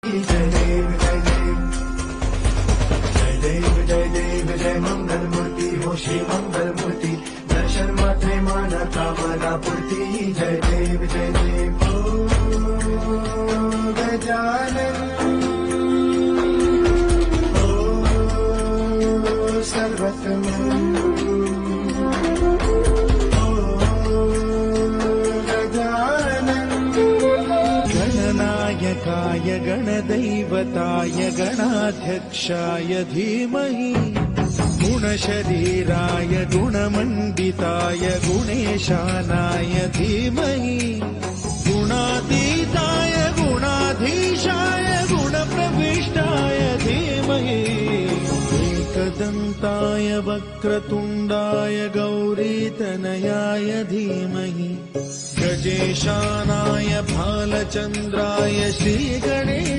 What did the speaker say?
जय देव जय देव जय देव जय देव जय मंगल मूर्ति हो श्री मंगल मूर्ति दर्शन मात्रे मन कामना पूर्ति जय देव जय देव ओ गजानन ओ सर्वतमन गणनायकाय गणदैवताय गणाध्यक्षाय धीमहि गुणशरीराय गुणमण्डिताय गुणेशानाय धीमहि गुणातीताय गुणाधीशाय गुणप्रविष्टाय धीमहि एकदन्ताय वक्रतुण्डाय गौरीतनयाय धीमहि गजेशानाय भालचन्द्राय श्रीगणेशाय